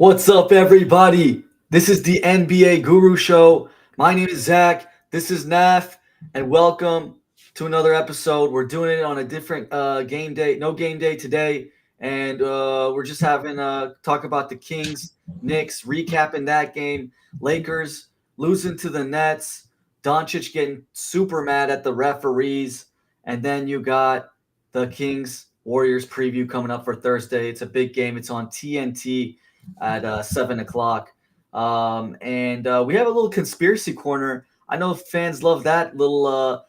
What's up, everybody? This is the NBA Guru Show. My name is Zach. This is Naf, and welcome to another episode. We're doing it on a different game day. No game day today, and we're just having talk about the Kings, Knicks, recapping that game. Lakers losing to the Nets. Doncic getting super mad at the referees, and then you got the Kings Warriors preview coming up for Thursday. It's a big game. It's on TNT at 7 o'clock. And we have a little conspiracy corner. I know fans love that little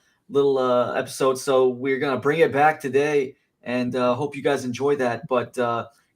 episode, so we're gonna bring it back today, and hope you guys enjoy that. But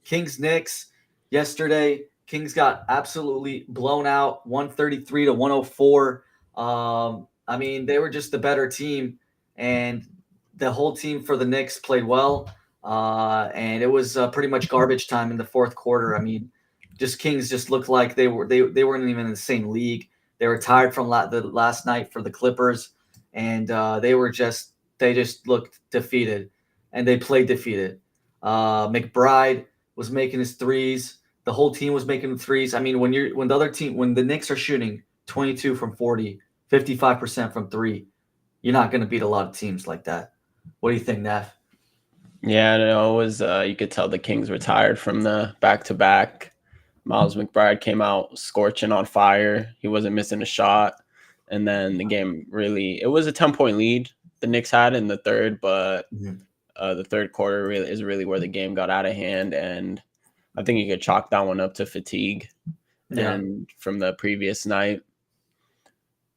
Kings Knicks yesterday, Kings got absolutely blown out, 133 to 104. I mean, they were just the better team, and the whole team for the Knicks played well. And it was pretty much garbage time in the fourth quarter. I mean, just Kings just looked like they weren't even in the same league. They were tired from the last night for the Clippers, and they just looked defeated, and they played defeated. McBride was making his threes. The whole team was making threes. I mean, when the Knicks are shooting 22 from 40, 55% from three, you're not going to beat a lot of teams like that. What do you think, Neff? Yeah, no, it was you could tell the Kings were tired from the back-to-back. Miles McBride came out scorching on fire. He wasn't missing a shot. And then the game it was a 10-point lead the Knicks had in the third, but the third quarter is really where the game got out of hand. And I think you could chalk that one up to fatigue and from the previous night.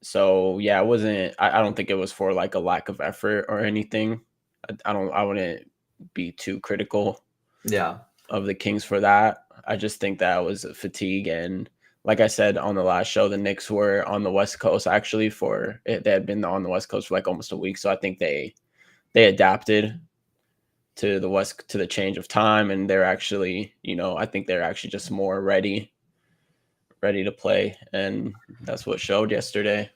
So, yeah, I don't think it was for like a lack of effort or anything. I wouldn't be too critical of the Kings for that. I just think that was a fatigue. And like I said on the last show, the Knicks were on the West Coast actually they had been on the West Coast for like almost a week. So I think they adapted to the change of time, and they're actually, I think they're actually just more ready to play. And that's what showed yesterday.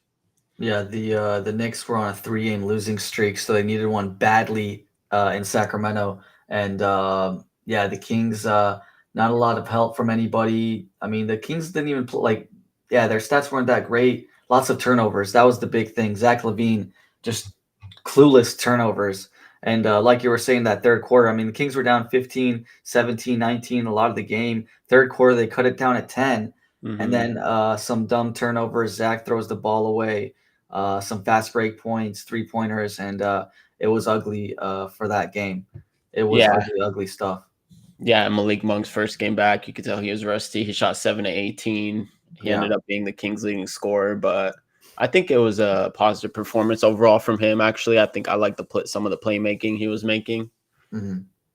Yeah, the Knicks were on a 3-game losing streak, so they needed one badly in Sacramento. And the Kings, not a lot of help from anybody. I mean, the Kings didn't even play, their stats weren't that great. Lots of turnovers. That was the big thing. Zach LaVine, just clueless turnovers. And like you were saying, that third quarter, I mean, the Kings were down 15, 17, 19 a lot of the game. Third quarter, they cut it down at 10. And then some dumb turnovers. Zach throws the ball away. Some fast break points, 3-pointers, and it was ugly for that game. It was ugly stuff. Yeah, Malik Monk's first game back, you could tell he was rusty. He shot 7 of 18. He ended up being the Kings' leading scorer, but I think it was a positive performance overall from him. Actually, I think I like some of the playmaking he was making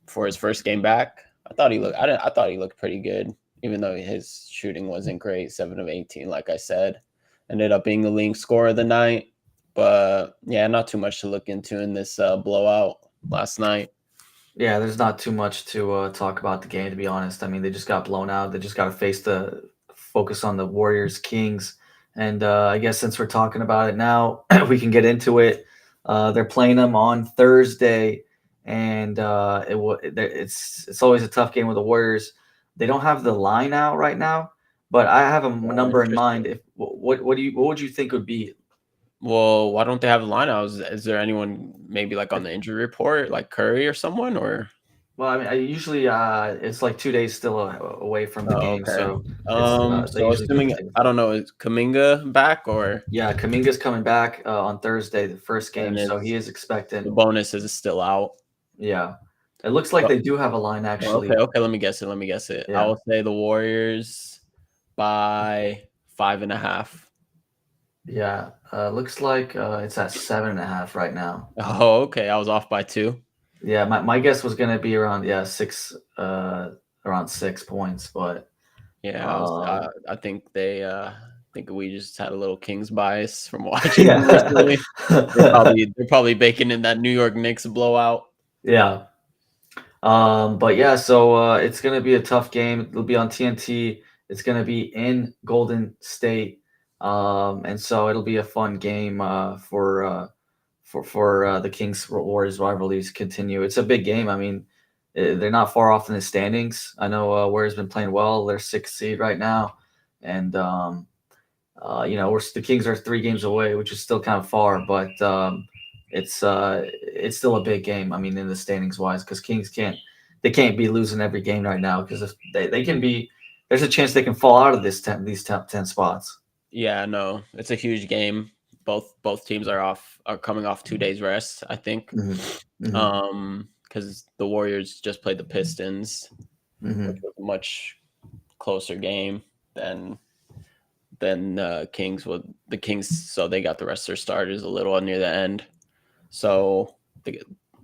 for his first game back. I thought he looked pretty good, even though his shooting wasn't great. 7 of 18, like I said. Ended up being the leading scorer of the night. But, yeah, not too much to look into in this blowout last night. Yeah, there's not too much to talk about the game, to be honest. I mean, they just got blown out. They just got to focus on the Warriors, Kings. And I guess since we're talking about it now, we can get into it. They're playing them on Thursday, and it's always a tough game with the Warriors. They don't have the line out right now, but I have a number in mind. What would you think would be? Well, why don't they have a lineout? Is there anyone maybe like on the injury report, like Curry or someone, or? Well, I mean, I usually it's like 2 days still away from the game, Okay. so So assuming I don't know, is Kuminga back or? Yeah, Kaminga's coming back on Thursday, the first game, so he is expected. The bonus is still out. Yeah, it looks like they do have a line actually. Okay. Let me guess it. Yeah. I will say the Warriors by 5.5. Yeah, looks like it's at 7.5 right now. Oh, okay. I was off by 2. Yeah, my guess was gonna be around around 6 points, but I think I think we just had a little Kings bias from watching them recently. They're probably baking in that New York Knicks blowout. Yeah. But yeah, so it's gonna be a tough game. It'll be on TNT. It's gonna be in Golden State. And so it'll be a fun game for the Kings Warriors rivalries continue. It's a big game. I mean, they're not far off in the standings. I know Warriors been playing well. They're sixth seed right now, and the Kings are 3 games away, which is still kind of far, but it's still a big game. I mean, in the standings wise, because Kings can't be losing every game right now because if they can be, there's a chance they can fall out of these top 10 spots. Yeah, no, it's a huge game. Both teams are coming off 2 days rest, I think. Mm-hmm. Mm-hmm. Because the Warriors just played the Pistons, Mm-hmm. which was a much closer game than Kings. With the Kings, so they got the rest of their starters a little near the end. So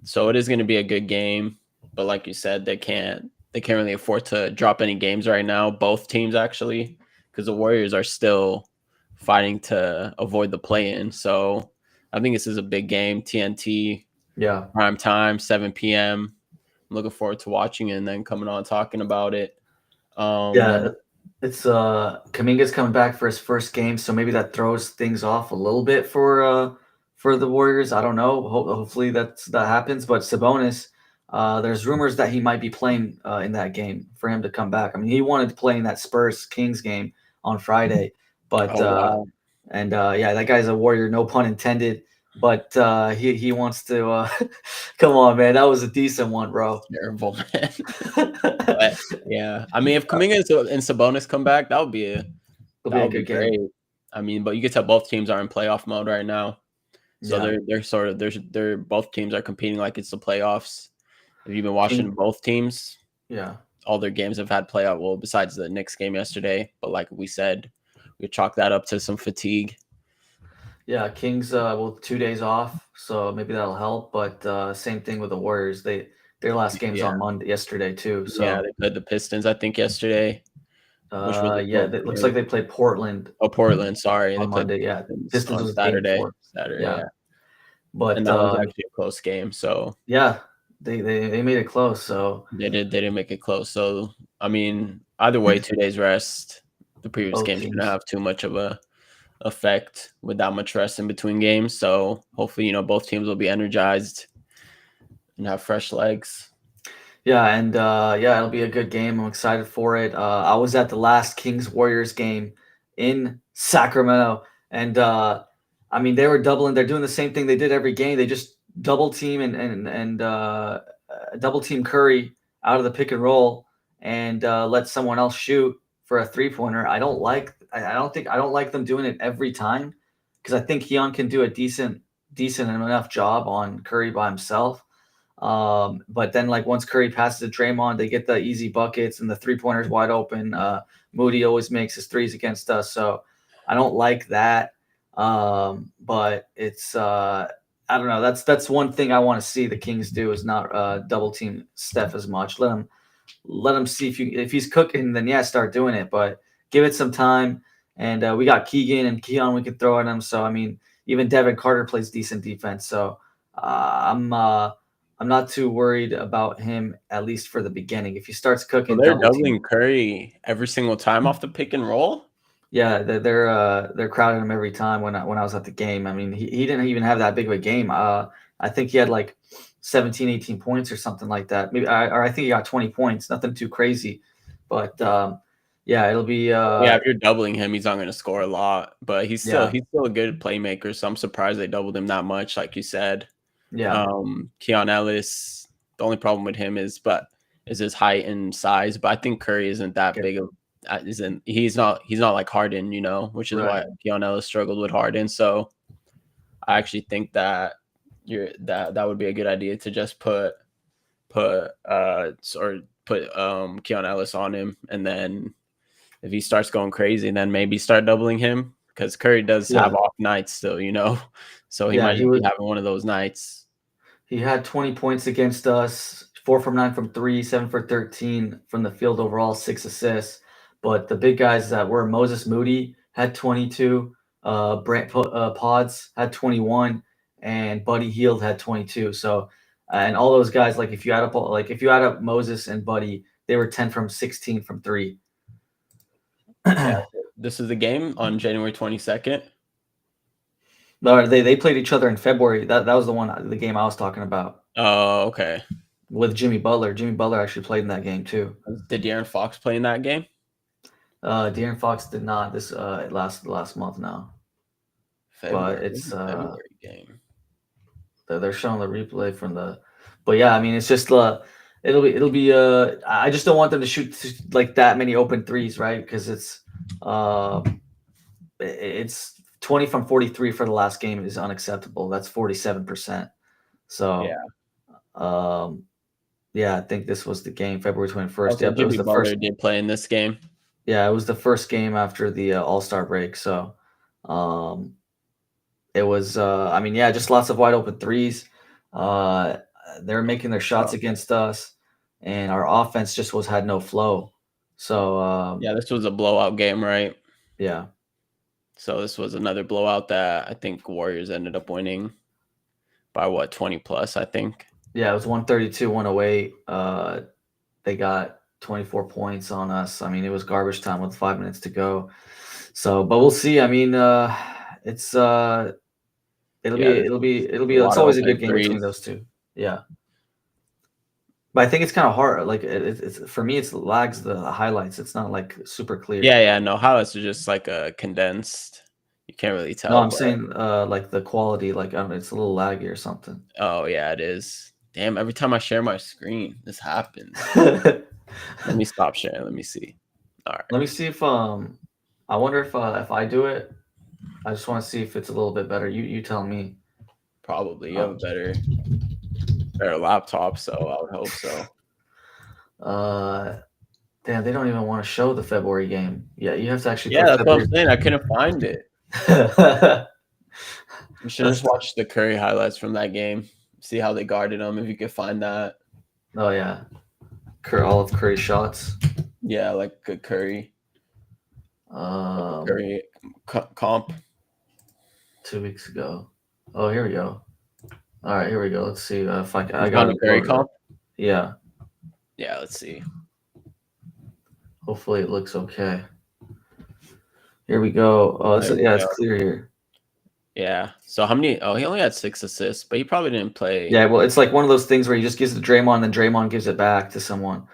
so it is going to be a good game, but like you said, they can't really afford to drop any games right now. Both teams actually, because the Warriors are still fighting to avoid the play-in. So I think this is a big game. TNT Yeah. prime time, 7 p.m. I'm looking forward to watching it and then coming on talking about it. Yeah, it's Kaminga's coming back for his first game, so maybe that throws things off a little bit for the Warriors. I don't know. Hopefully that happens. But Sabonis, there's rumors that he might be playing in that game for him to come back. I mean, he wanted to play in that Spurs Kings game on Friday, but Oh wow, yeah, that guy's a Warrior, no pun intended. But he wants to. Come on, man, that was a decent one, bro. terrible man. But yeah, I mean, if Kuminga and Sabonis come back, It'll that be a would be good game. great. I mean, but you can tell both teams are in playoff mode right now, so Yeah. they're sort of they're both teams are competing like it's the playoffs. If you've been watching King, both teams, yeah. all their games have had playoff. Well, besides the Knicks game yesterday, but like we said, we chalk that up to some fatigue. Yeah, Kings well 2 days off, so maybe that'll help. But same thing with the Warriors. Their last game's Yeah, on Monday yesterday too. yeah, So they played the Pistons I think yesterday, which was a yeah, close it looks like game. they played Portland Oh, Portland, sorry, they on played Monday. the Yeah, Pistons Pistons on was game Saturday. before. Saturday, Yeah, yeah, and but that was actually a close game. So yeah, they made it close. So they didn't make it close. So I mean, either way, 2 days rest. The previous both game shouldn't teams. have too much of a effect with that much rest in between games. So hopefully, both teams will be energized and have fresh legs. Yeah, and yeah, it'll be a good game. I'm excited for it. I was at the last Kings Warriors game in Sacramento, and I mean they were doubling. They're doing the same thing they did every game. They just double team and double team Curry out of the pick and roll and let someone else shoot for a 3-pointer. I don't like them doing it every time because I think Keon can do a decent enough job on Curry by himself. But then like once Curry passes to Draymond, they get the easy buckets and the 3-pointers wide open. Moody always makes his threes against us, so I don't like that. But it's I don't know. That's one thing I want to see the Kings do is not double team Steph as much. Let him see if he's cooking, then yeah, start doing it. But give it some time. And we got Keegan and Keon we can throw at him. So I mean, even Devin Carter plays decent defense. So I'm not too worried about him at least for the beginning. If he starts So cooking they're double team, doubling Curry every single time off the pick and roll. yeah, they're crowding him every time when I was at the game. I mean, he didn't even have that big of a game. I think he had like 17, 18 points or something like that. Maybe or I think he got 20 points. Nothing too crazy. But yeah, it'll be Yeah, if you're doubling him, he's not going to score a lot, but yeah, he's still a good playmaker. So I'm surprised they doubled him that much, like you said. yeah, Keon Ellis, the only problem with him is his height and size, but I think Curry isn't that get big of isn't he's not like Harden, which is right. why Keon Ellis struggled with Harden. So I actually think that that would be a good idea to just put Keon Ellis on him, and then if he starts going crazy, then maybe start doubling him because Curry does Yeah, have off nights still. So he yeah. might just be having one of those nights. He had 20 points against us, 4 from 9 from three, 7 for 13 from the field overall, 6 assists. But the big guys that were Moses Moody had 22, Brant Pods had 21, and Buddy Hield had 22. So, and all those guys, like if you add up Moses and Buddy, they were 10 from 16 from three. Yeah, this is the game on January 22nd. They played each other in February. That was the game I was talking about. Oh, okay. with Jimmy Butler. Jimmy Butler actually played in that game too. Did De'Aaron Fox play in that game? De'Aaron Fox did not this last month now, but February. When's it's the February game? they're showing the replay from the. But yeah, I mean, it's just it'll be I just don't want them to shoot like that many open threes, right? Because it's 20 from 43 for the last game is unacceptable. That's 47%. So um yeah, I think this was the game, February 21st. Okay, Yep, it was Jimmy the Butler first. did play in this game. Yeah, it was the first game after the All-Star break. So um it was I mean, yeah, just lots of wide open threes. Uh they're making their shots Oh, against us, and our offense just had no flow. So yeah, this was a blowout game, right? yeah. So this was another blowout that I think Warriors ended up winning by what, 20 plus, I think. Yeah, it was 132, 108. They got 24 points on us. I mean, it was garbage time with 5 minutes to go. So, but we'll see. I mean, it's it'll Yeah, be this it'll was be it'll a be lot it's of always a open good game between threes. those two. Yeah. But I think it's kind of hard. Like it's for me, it's lags the highlights. It's not like super clear. Yeah, no, highlights are just like a condensed. You can't really No, tell, I'm but saying like the quality, like it's a little laggy or something. oh yeah, it is. Damn, every time I share my screen, this happens. Let Let me stop sharing. Let me see. All right, me see if I wonder if I do it. I just want to see if it's a little bit better. You tell me. probably you have Uh, a better laptop, so I would hope so. uh, damn, they don't even want to show the February game. Yeah, you have to actually Yeah, put that's what I'm February. saying. I couldn't find it. That's You should just watch the Curry highlights from that game. See how they guarded him. If you could find that. oh yeah, all of Curry shots. Yeah, like good Curry. Um, Curry comp. 2 weeks ago. Oh, here we go. All right, here we go. Let's see if You I got found a it Curry loaded comp? up. Yeah, Yeah, let's see. hopefully it looks okay. Here we go. Oh, There we yeah, it's go. clear here. Yeah. So how many? Oh, he only had 6 assists, but he probably didn't play. Yeah, well, it's like one of those things where he just gives it to Draymond, and then Draymond gives it back to someone.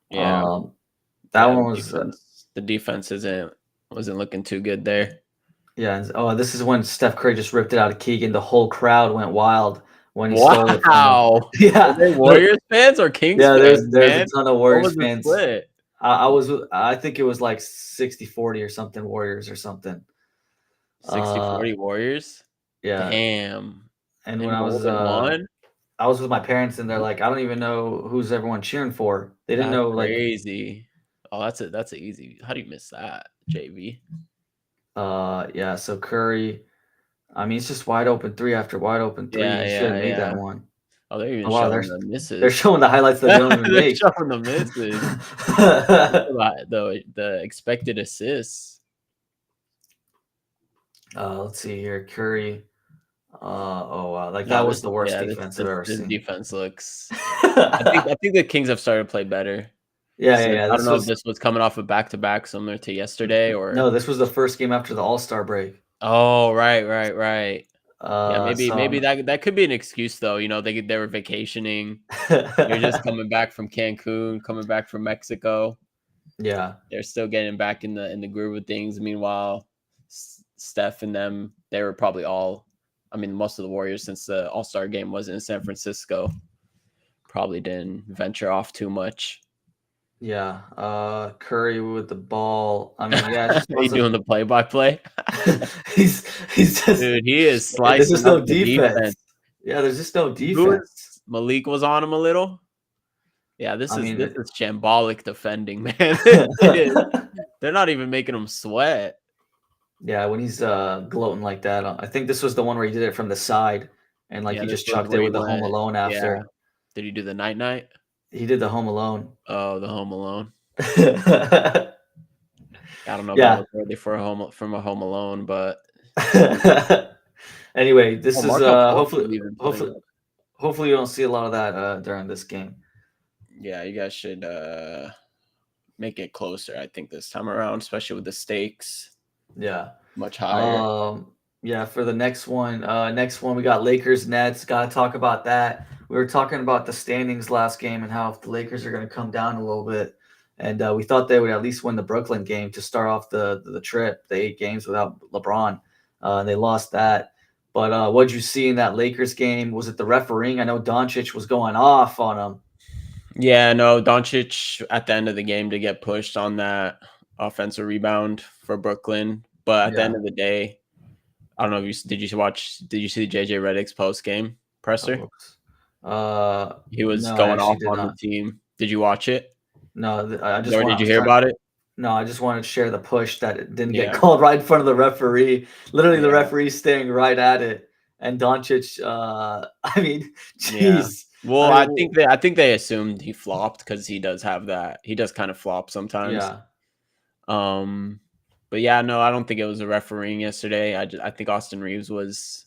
Yeah. That Yeah. one was The defense wasn't looking too good there. yeah. Oh, this is when Steph Curry just ripped it out of Keegan. The whole crowd went wild when he stole it from him. Wow. Yeah, Are they Warriors fans or Kings yeah. fans, There's a man? ton of What Warriors was the fans. split? I think it was like 60-40 or something, Warriors or something. 60-40 Warriors? Yeah. Damn. And when And Golden won? I was with my parents, and they're like, I don't even know who's everyone cheering for. They didn't That's know like crazy. Oh, that's a easy. How do you miss that, JV? yeah. So Curry, I mean, it's just wide open three after wide open three. He should have made that Yeah. one. Oh, they're even Oh wow, showing the they're misses. showing the highlights that they don't even They're make. showing the misses. The expected assists. Let's see here, Curry. Oh wow, like that No, was the worst this defense I've ever this seen. defense looks. I think the Kings have started to play better. Since, Yeah. I don't know if this was coming off a back to back similar to yesterday or. No, this was the first game after the All-Star break. Oh, right. Yeah, maybe So that could be an excuse though. You know, they were vacationing. They're just coming back from Cancun, coming back from Mexico. yeah, They're still getting back in the groove of things. Meanwhile, Steph and them, they were probably all. I mean, most of the Warriors, since the All-Star game was in San Francisco, probably didn't venture off too much. yeah. Curry with the ball. I mean, yeah, it's just Are you doing the play-by-play? he's just Dude, he is there's slicing just up no the defense. defense. Yeah, there's just no Who defense. Malik was on him a little. Yeah, I mean, this is shambolic defending, man. They're not even making him sweat. yeah, when he's gloating like that, I think this was the one where he did it from the side, and like Yeah, he this just was chucked it where he with the Home went. Alone Yeah. after. Did he do the night? He did the Home Alone. Oh, the Home Alone. Yeah. I don't know if that was worthy for from a Home Alone, but Anyway, this is Markel Fultz hopefully was even playing up. hopefully you don't see a lot of that during this game. Yeah, you guys should make it closer, I think, this time around, especially with the stakes. Yeah. Much higher. Yeah, for the next one we got Lakers Nets. Got to talk about that. we were talking about the standings last game and how if the Lakers are going to come down a little bit, and we thought they would at least win the Brooklyn game to start off the trip, the 8 games without LeBron. And they lost that. But what'd you see in that Lakers game? Was it the refereeing? I know Doncic was going off on him. Yeah, no, Doncic at the end of the game to get pushed on that offensive rebound for Brooklyn. But at the Yeah. end of the day, I don't know if did you see JJ Redick's post game Oh, presser? whoops. He was No, I going actually off did on the not. team. Did you watch it? No, I just Or want. did I you was hear trying. about it? No, I just wanted to share the push that it didn't get Yeah. called right in front of the referee. Literally, the Yeah. referee staying right at it, and Doncic. I mean, Yeah. jeez. Well, I mean, I think they assumed he flopped because he does have that. He does kind of flop sometimes. yeah, Um, but yeah, no, I don't think it was a refereeing yesterday. I think Austin Reeves was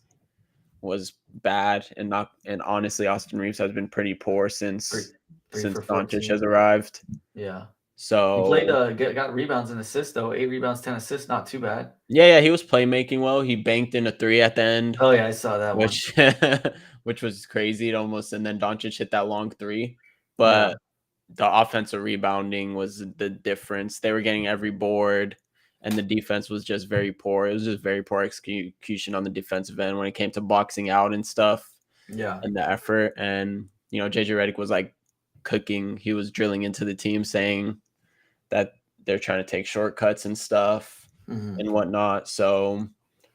bad and not and honestly Austin Reeves has been pretty poor three, three since for Doncic has 14. arrived. Yeah, he played. So Got rebounds and assists though. 8 rebounds, 10 assists. Not too bad. yeah, he was playmaking well. He banked in a three at the end, Oh yeah, I saw that one. which which was crazy. It almost and then Doncic hit that long three. Yeah, But the offensive rebounding was the difference. They were getting every board, and the defense was just very poor. It was just very poor execution on the defensive end when it came to boxing out and stuff yeah, and the effort. And JJ Redick was like cooking. He was drilling into the team, saying that they're trying to take shortcuts and stuff hmm and whatnot. So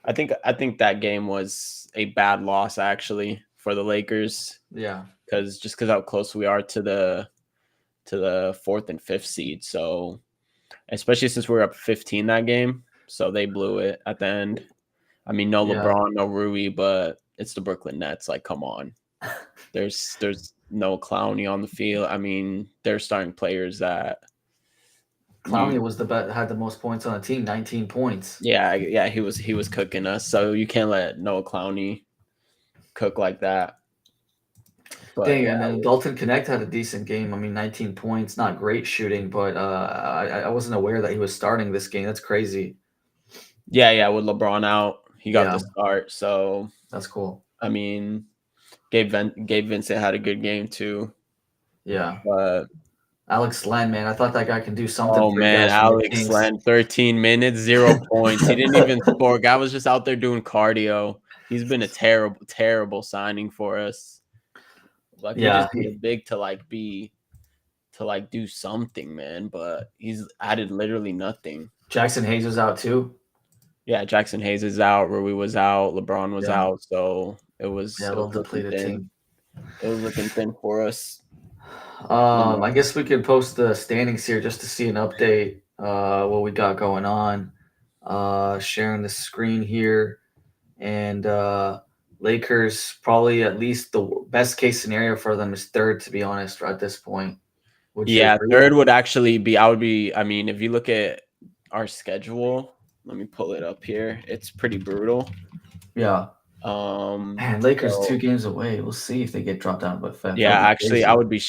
I think that game was a bad loss actually for the Lakers yeah, because how close we are to the fourth and fifth seed. So especially since we were up 15 that game, so they blew it at the end. I mean, no yeah. LeBron, no Rui, but it's the Brooklyn Nets. Like, come on. There's no Clowney on the field. I mean, they're starting players that Clowney you was the best. Had the most points on the team. 19 points. yeah, he was cooking us. So you can't let Noah Clowney cook like that. But Dang, yeah, and then Dalton Connect had a decent game. I mean, 19 points, not great shooting, but I wasn't aware that he was starting this game. That's crazy. yeah, with LeBron out, he got the Yeah, start. So that's cool. I mean, Gabe Vincent had a good game too. Yeah, But Alex Len, man, I thought that guy can do something oh for you man, guys from the Alex Kings. Len, 13 minutes, 0 points. He didn't even score. Guy was just out there doing cardio. He's been a terrible, terrible signing for us. Like we Yeah, just need a big to do something, man. But he's added literally nothing. Jackson Hayes was out too. Yeah, Jackson Hayes is out, Rui was out, LeBron was Yeah, out, so yeah, a it little was looking depleted thin. team. It was looking thin for us. And I guess we could post the standings here just to see an update. What we got going on. Sharing the screen here. And Lakers probably at least the best case scenario for them is third, to be honest, at this point. Would you yeah, agree? third would actually be I mean, if you look at our schedule, let me pull it up here. It's pretty brutal. Yeah. Um Man, Lakers so 2 games away. We'll see if they get dropped down, but that yeah, would be actually I crazy. would be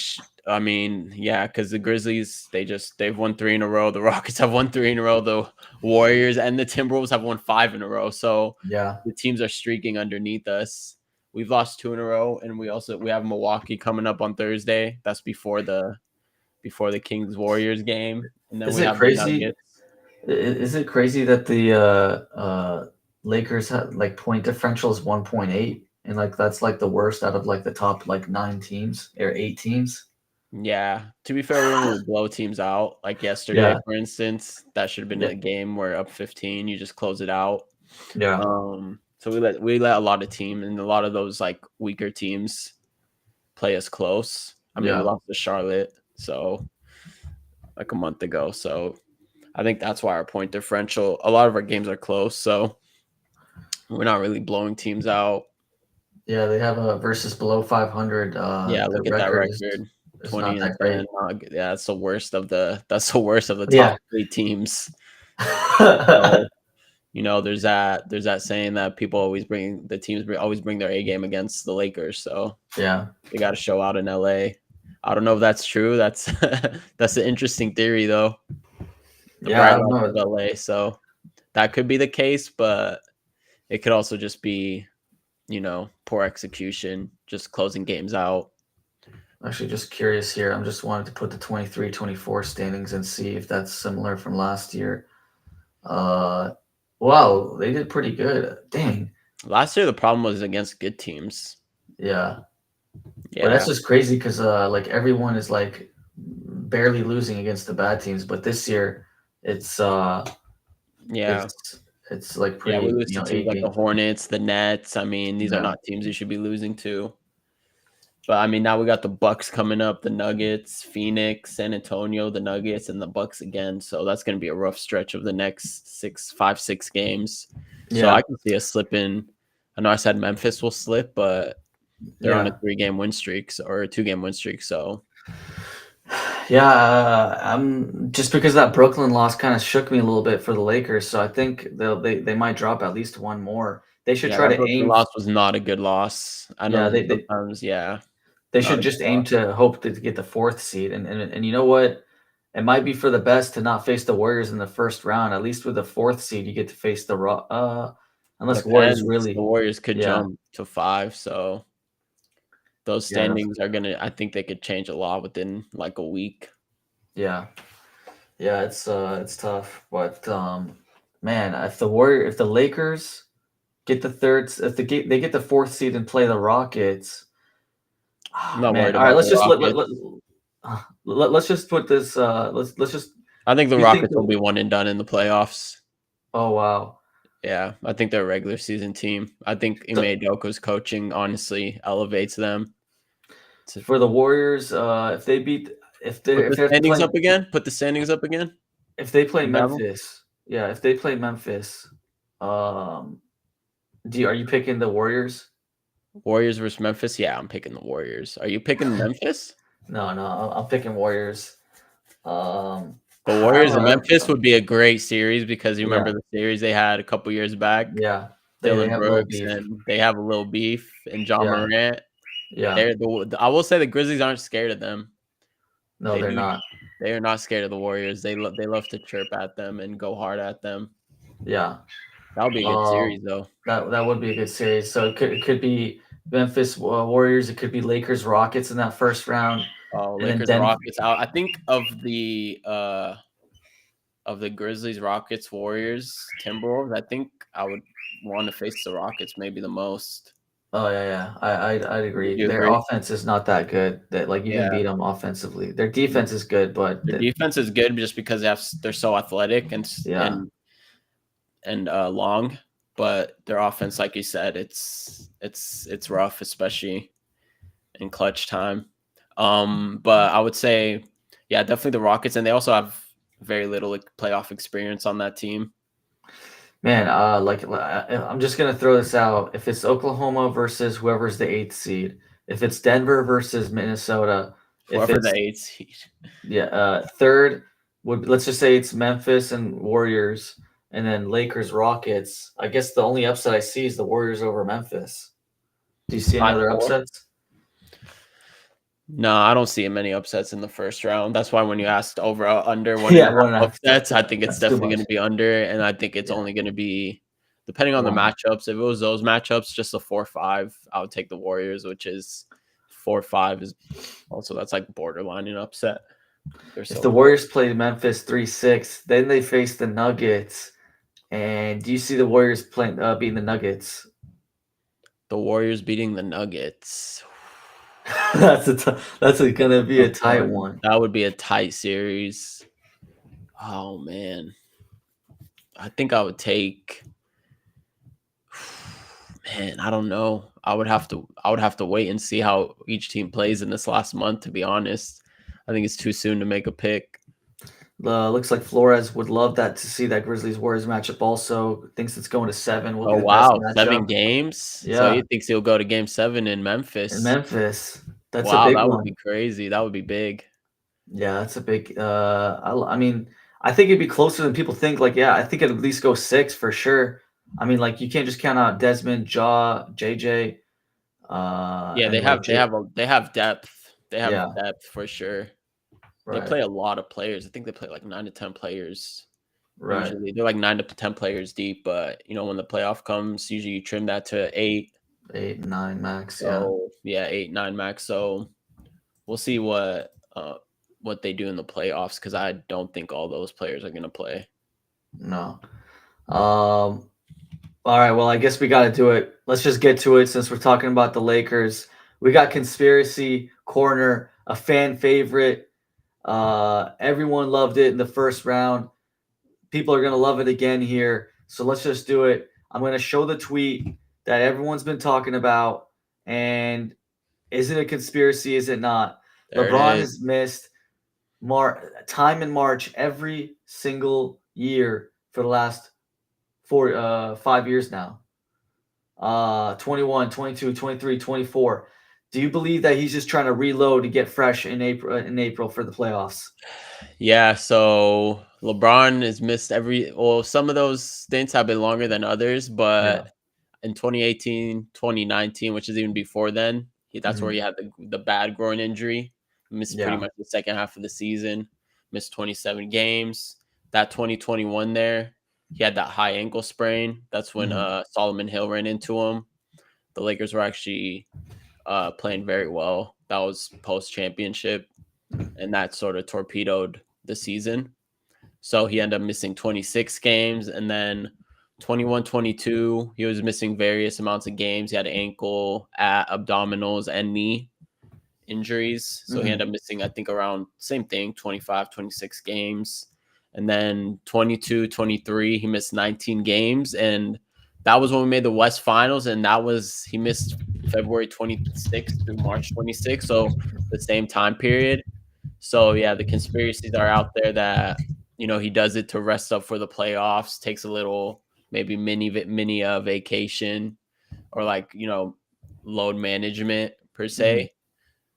I mean, yeah, cuz the Grizzlies they've won 3 in a row. The Rockets have won 3 in a row. The Warriors and the Timberwolves have won 5 in a row. So Yeah. the teams are streaking underneath us. We've lost 2 in a row and we have Milwaukee coming up on Thursday. That's before the Kings Warriors game, and then Is we it have the crazy? Nuggets. Is it crazy that the Lakers had like point differential is 1.8 and like that's like the worst out of like the top like 9 teams or 8 teams? Yeah, to be fair, when we blow teams out, like yesterday, Yeah. for instance, that should have been Yeah. a game where up 15, you just close it out. Yeah. So we let a lot of teams and a lot of those like weaker teams play us close. I mean, we Yeah. lost to Charlotte, so like a month ago. So I think that's why our point differential. A lot of our games are close, so we're not really blowing teams out. Yeah, they have a versus below 500. Yeah, Their look at that record record. is 20 not and that 10. great. Yeah, that's the worst of the Yeah. top 3 teams. So, there's that saying that people always bring their A game against the Lakers. So Yeah. they got to show out in LA. I don't know if that's true. That's that's an interesting theory though. The Yeah, I bright don't lights know. of LA. So that could be the case, but it could also just be, poor execution, just closing games out. Actually, just curious here. I'm just wanted to put the 23-24 standings and see if that's similar from last year. Uh, wow, they did pretty good. Dang. Last year, the problem was against good teams. Yeah. But that's Yeah, just crazy because like everyone is like barely losing against the bad teams. But this year, it's uh, yeah, it's like yeah. We pretty, lose to teams eight like the games. Hornets, the Nets. I mean, these are Yeah. not teams you should be losing to. But I mean, now we got the Bucks coming up, the Nuggets, Phoenix, San Antonio, the Nuggets, and the Bucks again. So that's going to be a rough stretch of the next 6 games. So Yeah. I can see us slipping. I know I said Memphis will slip, but they're on a Yeah. 3-game win streak or a 2-game win streak. So Yeah, I'm just because that Brooklyn loss kind of shook me a little bit for the Lakers, so I think they might drop at least one more. They should yeah, try that to Brooklyn aim. loss was not a good loss. I Yeah, know they sometimes, yeah, they not should a good just aim loss. to hope to get the fourth seed, and you know what? It might be for the best to not face the Warriors in the first round. At least with the fourth seed, you get to face the unless Warriors Depends. The really, Warriors could yeah, jump to 5, so those yeah, standings are gonna. I think they could change a lot within like a week. yeah, yeah. It's tough, but man, if the Lakers get the third, if they get the fourth seed and play the Rockets. I'm Oh, not man, worried all right. about the Let's just Rockets. let's just put this. Let's just. I think the You think? Rockets will be one and done in the playoffs. Oh wow. Yeah, I think they're a regular season team. I think So, Ime Udoka's coaching honestly elevates them. To for the Warriors, if they beat put if the they're standings playing up again. Put the standings up again. if they play You have them? Memphis, yeah, if they play Memphis, um, are you picking the Warriors? Warriors versus Memphis. Yeah, I'm picking the Warriors. Are you picking Memphis? No, no, I'm picking Warriors. The I don't Warriors and know. Memphis would be a great series because you Yeah, remember the series they had a couple years back. yeah. They Dylan have a little Brooks beef. and they have a little beef, and John Yeah, Morant. yeah. I will say the Grizzlies aren't scared of them. No, They they're do. not. They are not scared of the Warriors. They love to chirp at them and go hard at them. Yeah. That would be a good series, though. That would be a good series. So it could be Memphis Warriors. It could be Lakers Rockets in that first round, Oh, and then Lakers Denver. Rockets out. I think of the Grizzlies, Rockets, Warriors, Timberwolves. I think I would want to face the Rockets maybe the most. Oh yeah, yeah. I'd Would agree. you Their agree? offense is not that good. That like you can Yeah, beat them offensively. Their defense is good, but their defense is good just because they're so athletic yeah, and long, but their offense, like you said, it's rough, especially in clutch time. But I would say, yeah, definitely the Rockets, and they also have very little playoff experience on that team. man. I'm just gonna throw this out. If it's Oklahoma versus whoever's the eighth seed, if it's Denver versus Minnesota, if Whoever the it's 8th seed. yeah, third would let's just say it's Memphis and Warriors, and then Lakers Rockets. I guess the only upset I see is the Warriors over Memphis. Do you see any Final other four. upsets? No, I don't see many upsets in the first round. That's why when you asked over under one and Yeah, a one half and a half. upsets, I think it's That's too definitely going much. to be under, and I think it's Yeah, only going to be depending on the one. matchups. If it was those matchups, just a 4-5, I would take the Warriors, which is 4-5 is also that's like borderline an upset. They're If so the good. Warriors play Memphis 3-6, then they face the Nuggets. And do you see the Warriors playing beating the Nuggets? The Warriors beating the Nuggets. That's gonna be a Tough tight one. one. That would be a tight series. Oh man. I think I would take man, I don't know. I would have to wait and see how each team plays in this last month, to be honest. I think it's too soon to make a pick. Looks like Flores would love that to see that Grizzlies Warriors matchup. Also thinks it's going to 7. Will Oh be the best wow, matchup. 7 games. So Yeah, he thinks he'll go to game 7 in in Memphis. Memphis, that's a Wow, big that would be one. crazy. That would be big. Yeah, that's a big. I mean, I think it'd be closer than people think. Like, yeah, I think it'd at least go 6 for sure. I mean, like, you can't just count out Desmond, Jaw, JJ, Yeah, and like they have depth. They have yeah, depth for sure. They right, play a lot of players. I think they play like 9 to 10 players. right. Usually they're like 9 to 10 players deep, but when the playoff comes, usually you trim that to 8. 8, 9 max. Yeah. So yeah, 8, 9 max. So we'll see what they do in the playoffs because I don't think all those players are gonna play. No. All right. Well, I guess we got to do it. Let's just get to it since we're talking about the Lakers. We got conspiracy corner, a fan favorite. Everyone loved it in the first round. People are gonna love it again here. So let's just do it. I'm gonna show the tweet that everyone's been talking about, and is it a conspiracy? Is it not? There it LeBron is. has missed time in March every single year for the last 5 years now. 21, 22, 23, 24. Do you believe that he's just trying to reload to get fresh in April for the playoffs? Yeah, so LeBron has missed some of those stints have been longer than others, Yeah. but in 2018, 2019, which is even before then, that's where he Mhm. had the bad groin injury. He missed pretty Yeah. much the second half of the season, missed 27 games. That 2021 there, he had that high ankle sprain. That's when Mhm. Solomon Hill ran into him. The Lakers were actually playing very well. That was post championship, and that sort of torpedoed the season. So he ended up missing 26 games, and then 21, 22, he was missing various amounts of games. He had ankle, abdominals, and knee injuries. So he ended Mhm. up missing, I think, around same thing, 25, 26 games. And then 22, 23, he missed 19 games. And that was when we made the West Finals. And he missed February 26th through March 26th. So the same time period. So yeah, the conspiracies are out there that he does it to rest up for the playoffs, takes a little maybe mini vacation or load management per Mhm. se.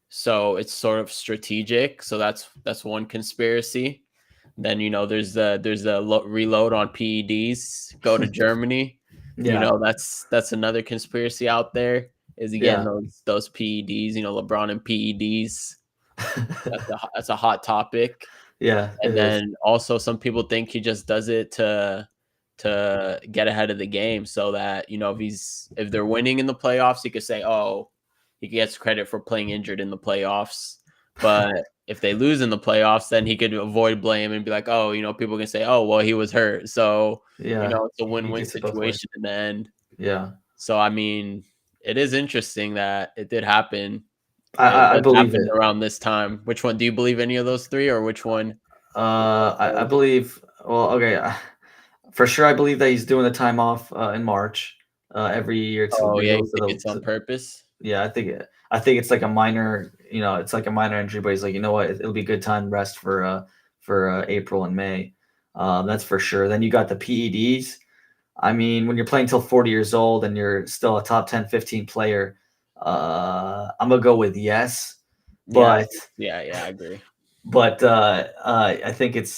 So it's sort of strategic. So that's one conspiracy. Then there's the reload on PEDs. Go to Germany. Yeah. That's another conspiracy out there. Is he getting Yeah. those PEDs? LeBron and PEDs. That's a hot topic. Yeah, it And is. then also some people think he just does it to get ahead of the game so that, if they're winning in the playoffs, he could say, "Oh, he gets credit for playing injured in the playoffs." But if they lose in the playoffs, then he could avoid blame and be like, "Oh, people can say, "Oh, well, he was hurt." So, Yeah. it's a He win-win gets it both ways. situation in the end. Yeah. So, I mean, it is interesting that it did happen. I It I I does believe happen it. around this time. Which one do you believe any of those 3 or which one? I believe. Well, okay. For sure, I believe that he's doing the time off in March every year to Oh, yeah, you reload think it's on purpose? yeah, I think it's like a minor, it's like a minor injury, but he's like, you know what, it'll be a good time rest for April and May. That's for sure. Then you got the PEDs. I mean, when you're playing till 40 years old and you're still a top 10, 15 player, I'm gonna go with yes, Yeah, but yeah, I agree. I think it's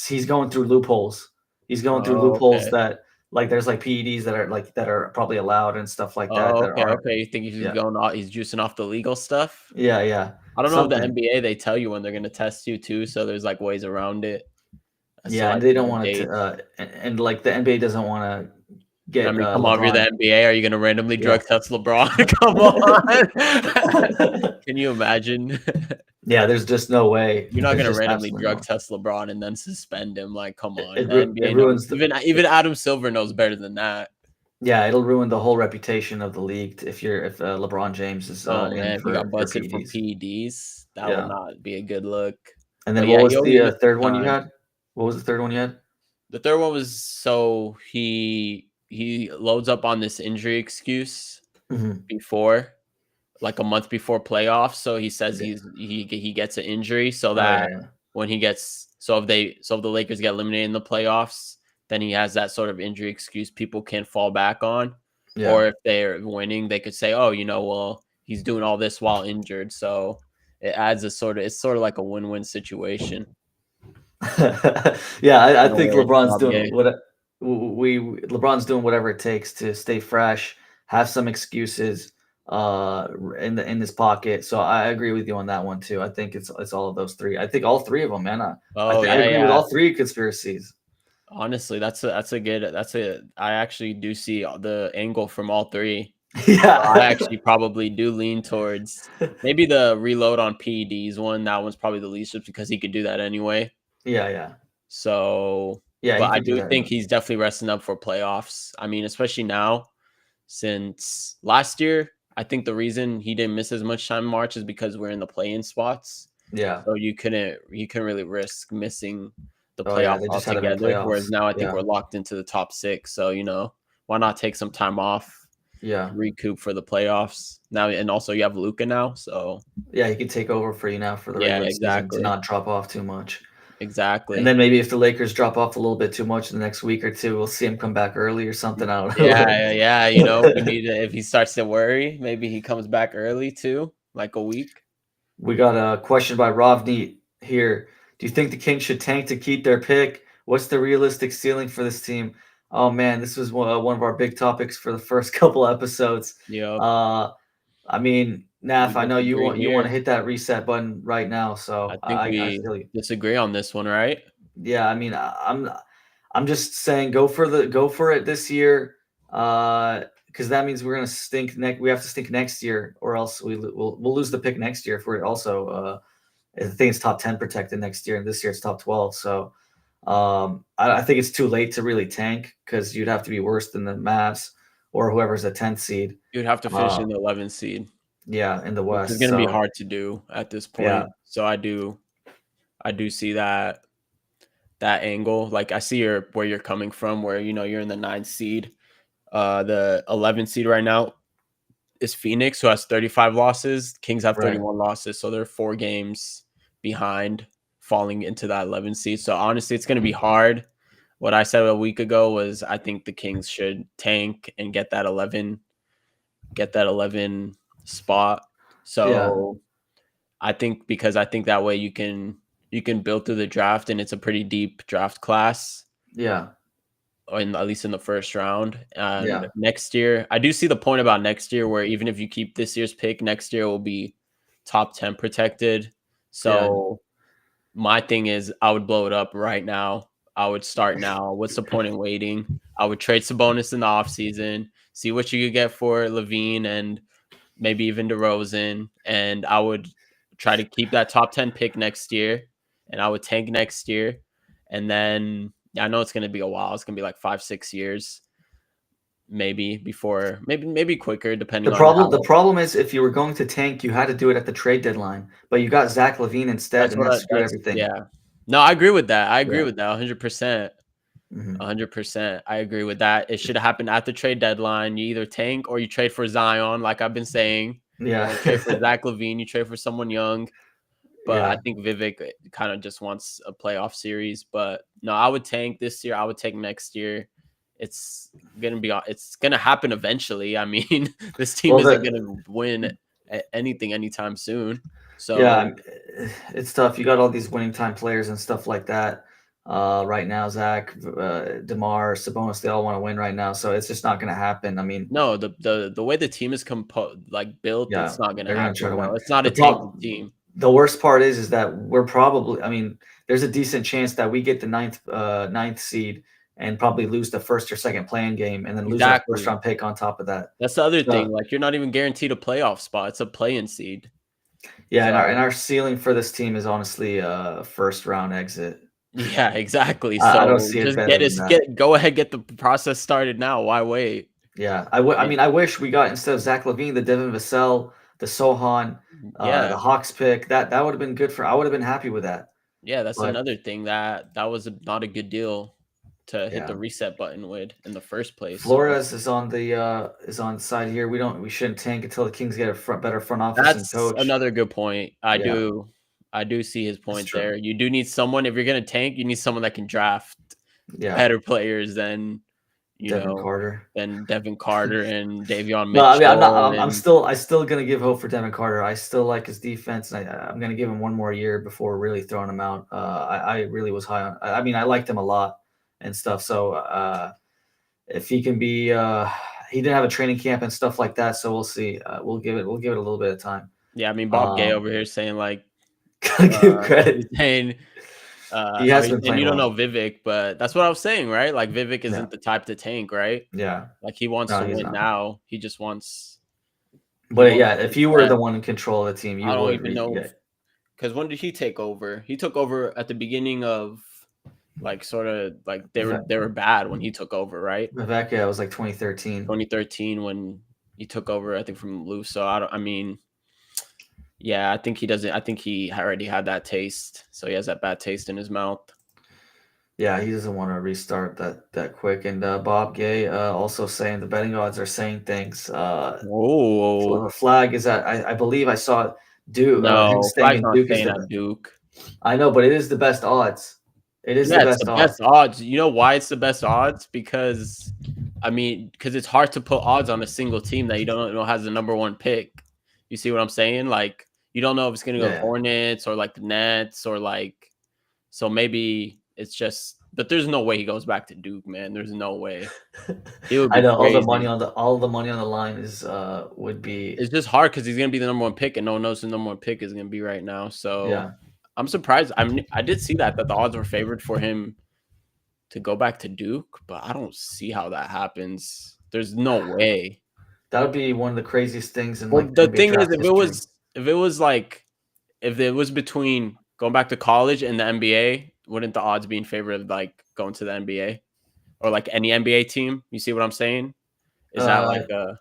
he's going through loopholes. He's going through Oh, loopholes okay. that like there's like PEDs that are probably allowed and stuff like that Oh, that okay, aren't. okay. You think Yeah, he's juicing off the legal stuff? yeah, yeah, I don't know if the something. NBA, they tell you when they're gonna test you too, so there's, ways around it as to, Yeah, and they don't the want it to. dates. And like the NBA doesn't want to I get mean, come on, if you're the LeBron. NBA, are you gonna randomly Yeah. drug test LeBron? Come on. Can you imagine? Yeah, there's just no way. You're not There's gonna just randomly absolutely drug no. test LeBron and then suspend him. Like, come It, on. it, The ru- it NBA knows. ruins the. Even Adam Silver knows better than that. Yeah, it'll ruin the whole reputation of the league if LeBron James is Oh in man, if he got for busted for PEDs. PEDs, that would Yeah. not be a good look. And then But what yeah, he was always the missed third one you time. had? What was the third one you had? The third one was so he loads up on this injury excuse Mhm. before, like a month before playoffs. So he says Yeah. he gets an injury so Oh yeah, that yeah, when he gets if the Lakers get eliminated in the playoffs, then he has that sort of injury excuse people can fall back on. yeah. Or if they're winning, they could say, "Oh, well, he's doing all this while injured." So it adds it's sort of like a win-win situation Yeah, I in a think way. LeBron's Rob, doing yeah. LeBron's doing whatever it takes to stay fresh, have some excuses in his pocket. So I agree with you on that one too. I think it's all of those three. I think all three of them, man. I Oh, I yeah, agree with yeah. all three conspiracies. Honestly, I actually do see the angle from all three. I Yeah. actually probably do lean towards maybe the reload on PEDs one. That one's probably the least just because he could do that anyway. Yeah, yeah. So, Yeah, he but I could do do that think anyway. he's definitely resting up for playoffs. I mean, especially now since last year, I think the reason he didn't miss as much time in March is because we're in the play-in spots. Yeah. So you couldn't really risk missing the Oh yeah, playoffs they just had him in altogether. Whereas playoffs. now I think Yeah. we're locked into the top six. So, why not take some time off Yeah. to recoup for the playoffs now? And also you have Luca now. So Yeah, he could take over for you now for the yeah, regular season to exactly. not drop off too much. And Exactly. then maybe if the Lakers drop off a little bit too much in the next week or two, we'll see him come back early or something. I don't Yeah, yeah. We know. need to, if he starts to worry, maybe he comes back early too, like a week. We got a question by Rovneet here. Do you think the Kings should tank to keep their pick? What's the realistic ceiling for this team? Oh man, this was one of our big topics for the first couple episodes. Yep. Uh, I mean, We Naf, I know disagree you want to here. hit that reset button right now, I so think I we feel you. disagree on this one, right? Yeah, I mean, I'm just saying go for it this year, because that means we're gonna stink next. We have to stink next year, or else we'll lose the pick next year if we're also. I think it's top 10 protected next year, and this year it's top 12. So I think it's too late to really tank because you'd have to be worse than the Mavs or whoever's a 10th seed. You'd have to finish Uh, in the 11th seed, yeah, in the which is West. going to be So hard to do at this yeah, point. So I do see that angle. Like I see where you're coming from, where you're in the 9th seed. The 11th seed right now is Phoenix, who has 35 losses. Kings have right. 31 losses, so they're 4 games behind, falling into that 11th seed. So honestly, it's going to be hard. What I said a week ago was I think the Kings should tank and get that 11 spot. Yeah, So because I think that way you can build through the draft, and it's a pretty deep draft class, yeah, or at least in the first round. And yeah, next year, I do see the point about next year, where even if you keep this year's pick, next year will be top 10 protected. yeah, So my thing is, I would blow it up right now. I would start now. What's the point in waiting? I would trade Sabonis in the offseason, see what you could get for Levine and maybe even DeRozan, and I would try to keep that top 10 pick next year, and I would tank next year, and then I know it's going to be a while. It's going to be like 5-6 years, maybe before, maybe quicker, depending on The how. problem is if you were going to tank, you had to do it at the trade deadline, but you got Zach Levine instead, and that screwed That's everything. yeah. No, I agree with that. I agree Yeah. with that 100%. Hmm. 100%. I agree with that. It should have happened at the trade deadline. You either tank or you trade for Zion, like I've been saying. You Yeah. don't trade for Zach Levine. You trade for someone young. But I Yeah. think Vivek kind of just wants a playoff series. But no, I would tank this year. I would take next year. It's it's gonna happen eventually. I mean, this team Well, isn't gonna win anything anytime soon. yeah, So it's tough. You got all these winning time players and stuff like that. Right now, Zach, DeMar, Sabonis, they all want to win right now, so it's just not going to happen. I mean, no, the way the team is built, yeah, it's not gonna they're going to try to happen. No, win. it's not a The tanking problem, team. the worst part is that we're probably. I mean, there's a decent chance that we get the ninth seed and probably lose the first or second playing game, and then lose our first Exactly. round pick on top of that. That's the other So thing. Like you're not even guaranteed a playoff spot. It's a play-in seed. yeah, and So our ceiling for this team is honestly a first round exit. yeah, exactly. I don't So see it just better than that. go ahead, get the process started now. Why wait? Yeah, I It- mean, I wish we got instead of Zach Levine, the Devin Vassell, the Sohan, the yeah, Hawks pick. That would have been good for. I would have been happy with that. yeah. That's But another thing that was not a good deal to hit yeah, the reset button with in the first place. So Flores is on the side here. We shouldn't tank until the Kings get a better front office and that's coach. another good point. Yeah, I do see his that's point true. there. You do need someone if you're gonna tank. You need someone that can draft Yeah, better players than you Devin know Carter. than Devin Carter and Davion No, I mean, I'm not. Mitchell and I still gonna give hope for Devin Carter. I still like his defense, and I'm gonna give him one more year before really throwing him out. I really was high on. I mean, I liked him a lot and stuff. So if he can be, he didn't have a training camp and stuff like that. So we'll see. We'll give it a little bit of time. yeah, I mean Bob Gay Um, over here saying like gotta give credit. he's saying He has been And playing you don't know well. Vivek, but that's what I was saying, right? Like Vivek Yeah, isn't the type to tank, right? yeah. Like he wants No, to he's win not. now. He just wants he But wants yeah, to if be you were the best. one in control of the team, you I don't would. even know Yeah, because when did he take over? He took over at the beginning of like sort of like they were bad when he took over, right? Vivek, yeah, it was like 2013. 2013 when he took over, I think from Lou. So I don't. I mean, yeah, I think he doesn't. I think he already had that taste, so he has that bad taste in his mouth. Yeah, he doesn't want to restart that quick. And Bob Gay also saying the betting odds are saying things. Oh Flag is at I believe I saw Duke him no, staying Flag's in not Duke is staying the at Duke. I know, but it is the best odds. It is the Yeah, it's best the odds. best odds. You know why it's the best odds? Because I mean, because it's hard to put odds on a single team that you don't know has the number one pick. You see what I'm saying? Like you don't know if it's gonna go Yeah, to yeah. Hornets or like the Nets or like so maybe it's just but there's no way he goes back to Duke, man. There's no way. It would I be know crazy. all the money on the line is would be It's just hard because he's gonna be the number one pick and no one knows who the number one pick is gonna be right now. So yeah. I'm surprised. I did see that the odds were favored for him to go back to Duke, but I don't see how that happens. There's no way. That would be one of the craziest things in Well, like the NBA thing is, draft history. if it was like if it was between going back to college and the NBA, wouldn't the odds be in favor of like going to the NBA or like any NBA team? You see what I'm saying? Is that Uh, like a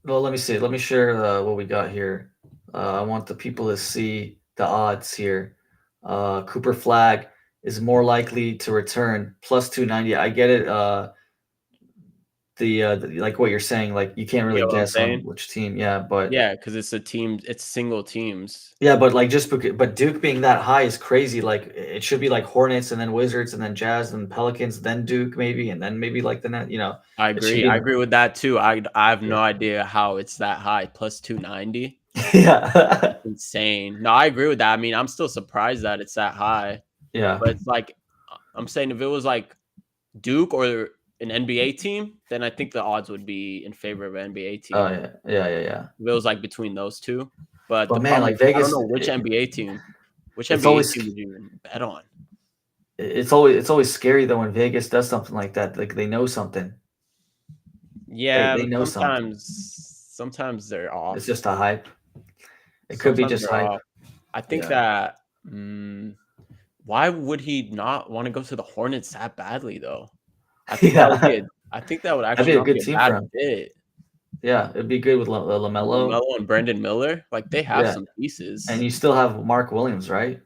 well, let me see. Let me share what we got here. I want the people to see the odds here. Cooper Flag is more likely to return plus 290. I get it. Like what you're saying, like you can't you really know what I'm guess on saying? which team. Yeah, but Yeah, because it's a team. It's single teams. yeah, but like just because, but Duke being that high is crazy. Like it should be like Hornets and then Wizards and then Jazz and Pelicans, then Duke maybe, and then maybe like the net. I It should agree. be I in agree with that too. I have yeah. no idea how it's that high. Plus 290. Yeah. Insane. No, I agree with that. I mean, I'm still surprised that it's that high. Yeah. But it's like I'm saying if it was like Duke or an NBA team, then I think the odds would be in favor of an NBA Oh team. yeah. Yeah. Yeah. Yeah. If it was like between those two. But But the man, problem like is I don't Vegas, know which NBA team. Which it's NBA always team would you even bet on? it's always scary though when Vegas does something like that. Like they know something. Yeah, They but know something. sometimes they're It's off. just a hype. It could be Sometimes just they're hype. off. I think Yeah. that why would he not want to go to the Hornets that badly though? Yeah. I think that would That'd actually be a not be good a team for bad him. fit. Yeah, it'd be good with LaMelo. LaMelo and Brandon Miller, like they have Yeah, some and pieces. you still have Mark Williams, right?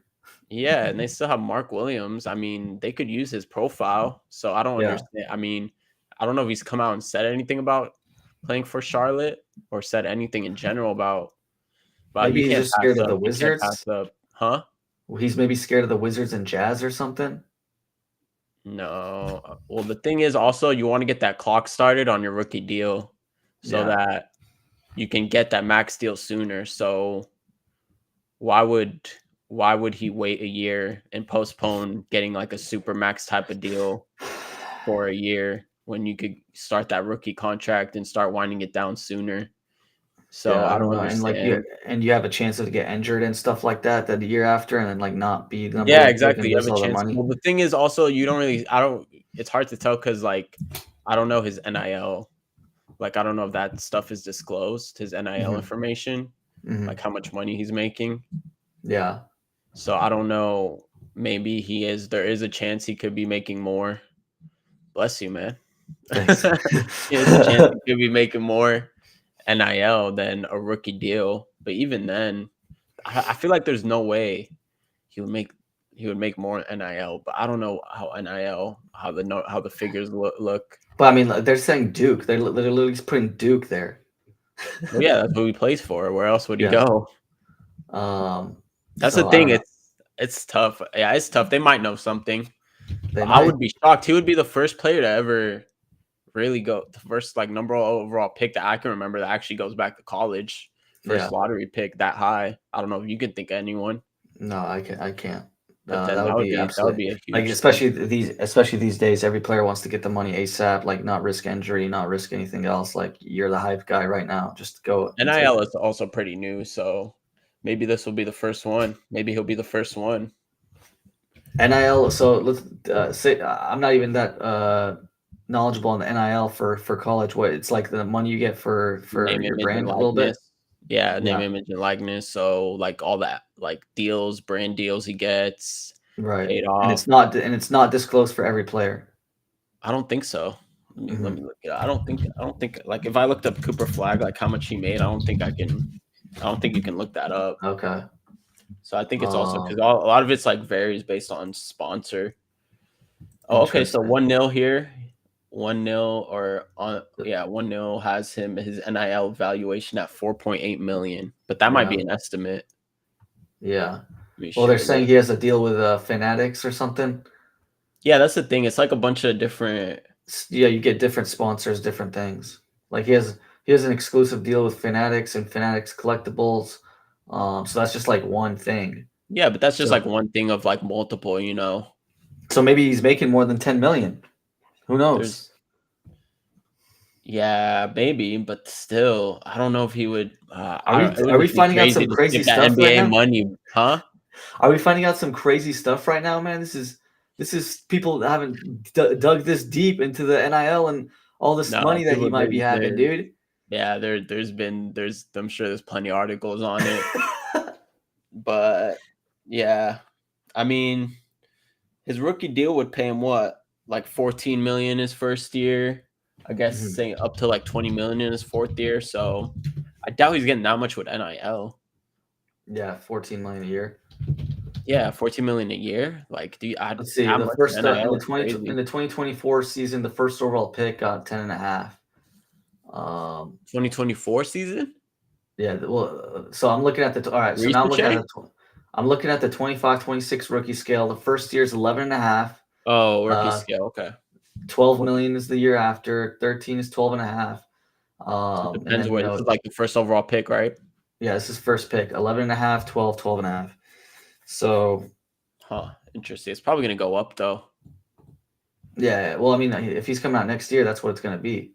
Yeah, and they still have Mark Williams. I mean, they could use his profile. So I don't Yeah, understand. I mean, I don't know if he's come out and said anything about playing for Charlotte or said anything in general about but maybe he's just scared of the you can't pass Wizards. up, huh? He's maybe scared of the Wizards and Jazz or something. No. Well, the thing is also you want to get that clock started on your rookie deal so Yeah, that you can get that max deal sooner. So why would why would he wait a year and postpone getting like a super max type of deal for a year when you could start that rookie contract and start winding it down sooner? So yeah, I I don't don't know, and like understand. you have a chance to get injured and stuff like that the year after, and then like not be the number Yeah, one pick and exactly. You have lose a all the chance. money. Well, the thing is also you don't really I don't it's hard to tell because like I don't know his NIL. Like I don't know if that stuff is disclosed, his NIL Hmm. information, Hmm. like how much money he's making. Yeah, So I don't know. Maybe there is a chance he could be making more. Bless you, man. thanks. There's a chance he could be making more NIL than a rookie deal. But even then, I feel like there's no way he would make he would make more NIL. But I don't know how NIL how the figures look. But I mean, like, they're saying Duke. They're literally just putting Duke there. Well, yeah, that's what he plays for. Where else would he Yeah. go? That's the So I thing. don't know. It's tough. Yeah, it's tough. They might know something. They But I might. would be shocked. He would be the first player to ever really go the first like number overall pick that I can remember that actually goes back to college. Yeah. First lottery pick that high. I don't know if you can think of anyone, No, I can I can't. but then That would be that would absolutely be a like huge thing. especially these days, every player wants to get the money ASAP, like not risk injury, not risk anything else. Like you're the hype guy right now. Just go and take NIL it. is also pretty new, so maybe this will be the first one. Maybe he'll be the first one. NIL. So let's say I'm not even that knowledgeable on the NIL for college. What it's like the money you get for Name, your image, and brand a little bit. likeness. Yeah, name, Yeah, image, and likeness. So like all that, like deals, brand deals he gets right. paid And off. it's not disclosed for every player. I don't think so. Let me Hmm. look it up. I don't think like if I looked up Cooper Flag, like how much he made, I don't think I can. I don't think you can look that up. Okay. So I think it's also because Um, a lot of it's like varies based on sponsor. Oh, okay. So Interesting. 1-0 here. 1-0 or on, yeah, 1-0 has him his NIL valuation at 4.8 million, but that might Yeah, be an estimate. yeah. Let me Well, they're share saying this. he has a deal with Fanatics or something. Yeah, that's the thing. It's like a bunch of different. Yeah, you get different sponsors, different things. Like he has an exclusive deal with Fanatics and Fanatics Collectibles. So that's just like one thing. Yeah, but that's just like So one thing of like multiple. so maybe he's making more than 10 million. Who knows? There's Yeah, maybe, but still, I don't know if he would. It would Are we just be finding out crazy some to crazy skip that stuff right NBA now? money, huh? Are we finding out some crazy stuff right now, man? This is people that haven't dug this deep into the NIL and all this No, money that he people. might be having, dude. Yeah, I'm sure there's plenty of articles on it, but yeah, I mean, his rookie deal would pay him what, like 14 million his first year. I guess Mhm. saying up to like 20 million in his fourth year. So I doubt he's getting that much with NIL. Yeah, 14 million a year. Yeah, 14 million a year. Like, Let's see. that The much first NIL is crazy. in the 2024 season, the first overall pick got 10 and a half. Um, 2024 season? yeah, well, so I'm looking at all right, so now I'm looking at Ricochet? I'm looking at the 25-26 rookie scale. The first year is 11 and a half. Oh, rookie Uh, scale. Okay. 12 What million is the year after. 13 is 12 and a half. And depends then, where this is like the first overall pick, right? yeah, this is first pick, 11 and a half, 12, 12 and a half. So, Huh. Interesting. It's probably gonna go up though. yeah, well, I mean, if he's coming out next year, that's what it's going to be.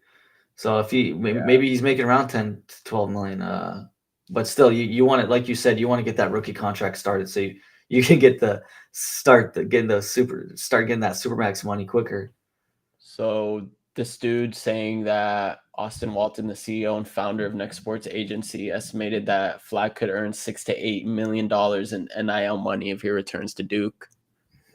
So if he Yeah. maybe he's making around 10 to 12 million, but still, you want it, like you said, you want to get that rookie contract started so you can get getting start getting that supermax money quicker. So this dude saying that Austin Walton, the CEO and founder of Next Sports Agency, estimated that Flag could earn $6 to $8 million in NIL money if he returns to Duke.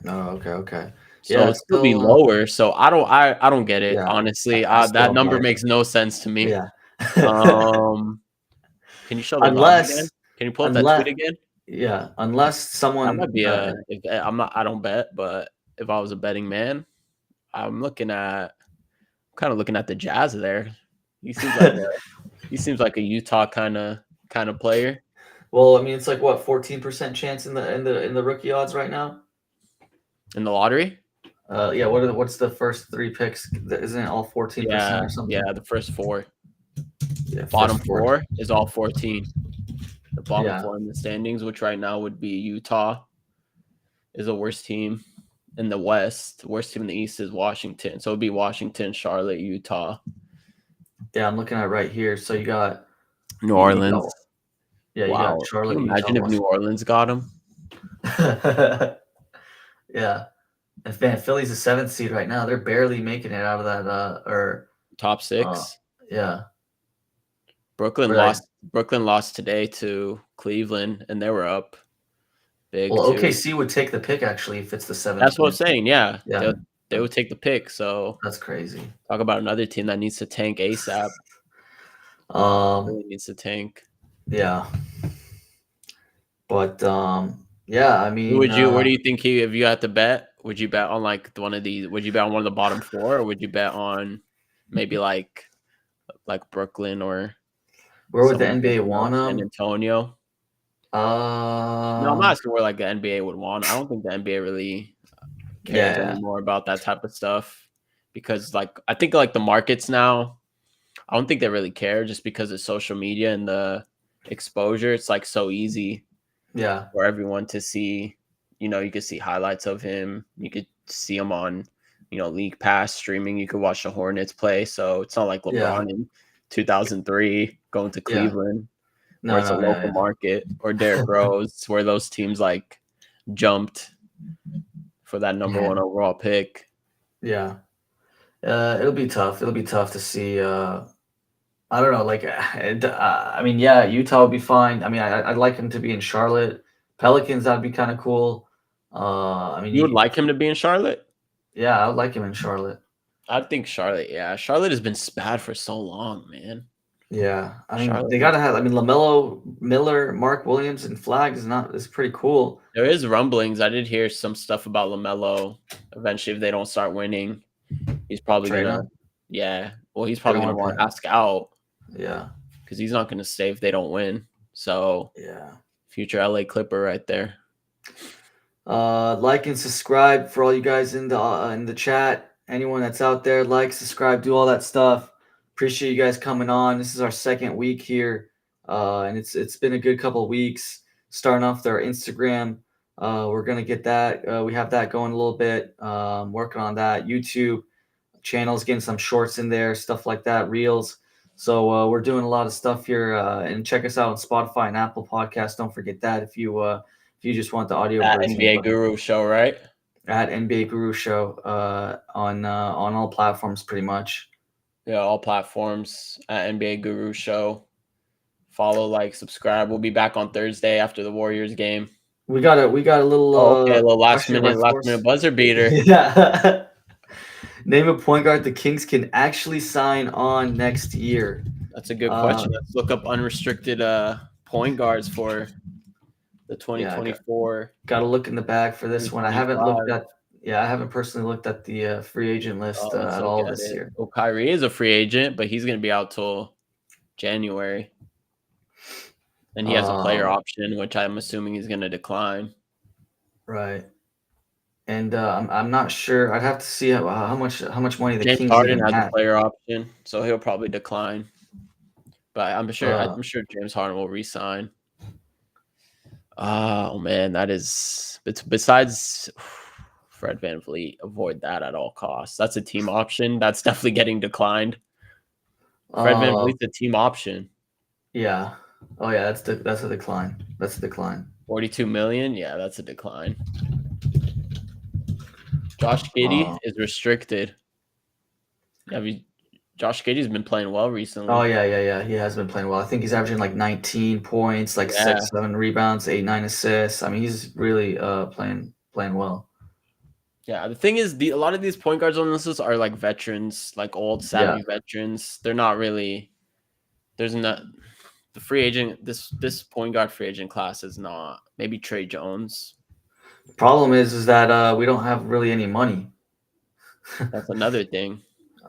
Oh, okay, okay. So Yeah, it'd it's still be still lower. So I don't get it, yeah, honestly. I still That don't buy number it. makes no sense to me. Yeah. Um, can you show those odds again? unless Can you pull up that tweet unless again? unless That might someone be if I'm not, I don't bet, but if I was a betting man, I'm looking at, kind of looking at the Jazz there. He seems like a, he seems like a Utah kind of player well, I mean, it's like what 14% chance in the rookie odds right now. in the lottery. Yeah, what's the first three picks? Isn't it all 14% Yeah, or something? yeah. The first four, Yeah, bottom first four. four is all 14. The bottom Yeah, four in the standings, which right now would be Utah, is the worst team in the West. The worst team in the East is Washington. So it'd be Washington, Charlotte, Utah, yeah. I'm looking at right here. So New you Orleans. got yeah, you got Wow. Can Charlotte, you Utah, imagine if New Washington. Orleans got him? Yeah, and man, Philly's the seventh seed right now. They're barely making it out of that. Or Top uh, six. yeah, Brooklyn or like lost. Brooklyn lost today to Cleveland, and they were up big well, too. OKC would take the pick actually if it's the seventh That's what I'm win. saying. Yeah, Yeah, they would take the pick. So that's crazy. talk about another team that needs to tank ASAP. Um, Really needs to tank. yeah, but yeah, I Who mean, would you? Where do you think he? If you had to bet, would you bet on like one of these? Would you bet on one of the bottom four, or would you bet on maybe like Brooklyn or where would the someone NBA want San him? Antonio? No, I'm not Um, asking where like the NBA would want. I don't think the NBA really cares yeah, anymore about that type of stuff because like I think like the markets now, I don't think they really care just because of social media and the exposure. It's like so easy yeah, for everyone to see. You could see highlights of him. You could see him on, League Pass streaming. You could watch the Hornets play. So it's not like yeah, LeBron in 2003 going to yeah. Cleveland where No, it's a no, local yeah, market, or Derrick Rose where those teams like jumped. for that number Man, one overall pick. yeah. It'll be tough. It'll be tough to see. I don't know. Like, I mean, yeah, Utah would be fine. I mean, I'd like him to be in Charlotte. Pelicans, that'd be kind of cool. I mean, You would like him to be in Charlotte? yeah, I'd like him in Charlotte. I think Charlotte. Yeah, Charlotte has been bad for so long, man. Yeah, I mean, Charlotte they has. gotta have. I mean, Lamelo, Miller, Mark Williams, and Flag is pretty cool. There is rumblings. I did hear some stuff about LaMelo. Eventually, if they don't start winning, he's probably Trade gonna. him. Yeah, well, he's They probably don't gonna want to want pay. to ask out Yeah, because he's not gonna stay if they don't win. So, yeah. future LA Clipper right there. Like and subscribe for all you guys in the chat. Anyone that's out there, like, subscribe, do all that stuff. Appreciate you guys coming on. This is our second week here, and it's been a good couple of weeks. Starting off their Instagram, we're gonna get that. We have that going a little bit. Working on that. YouTube channels, getting some shorts in there, stuff like that, reels. So we're doing a lot of stuff here, and check us out on Spotify and Apple Podcasts. Don't forget that if you just want the audio At version. NBA But Guru Show, right? at NBA Guru Show on all platforms, pretty much. Yeah, all platforms at NBA Guru Show. Follow, like, subscribe. We'll be back on Thursday after the Warriors game. We got a little Oh, okay, a little last question by minute Force. buzzer beater. Yeah. Name a point guard the Kings can actually sign on next year. That's a good question. Let's look up unrestricted point guards for the 2024. Got to look in the bag for this one. I haven't looked 2025. at. Yeah, I haven't personally looked at the free agent list Let's at look all at this it. year. Well, Kyrie is a free agent, but he's going to be out till January. And he has a player option, which I'm assuming he's going to decline. Right. And I'm not sure. I'd have to see how much money the James Kings Harden even has have. a player option, so he'll probably decline. But I'm sure James Harden will resign. Oh man, that is. It's besides Fred VanVleet, avoid that at all costs. That's a team option. That's definitely getting declined. Fred VanVleet's a team option. Yeah. Oh yeah, that's a decline. That's a decline. 42 million. Yeah, that's a decline. Josh Giddey is restricted. Josh Giddey's been playing well recently. Oh yeah. He has been playing well. I think he's averaging like 19 points, like 6-7 rebounds, 8-9 assists. I mean, he's really playing well. Yeah, the thing is, a lot of these point guards on this list are like veterans, like old savvy veterans. They're not really. There's not the free agent. This point guard free agent class is not. Maybe Trey Jones. Problem is that we don't have really any money. That's another thing.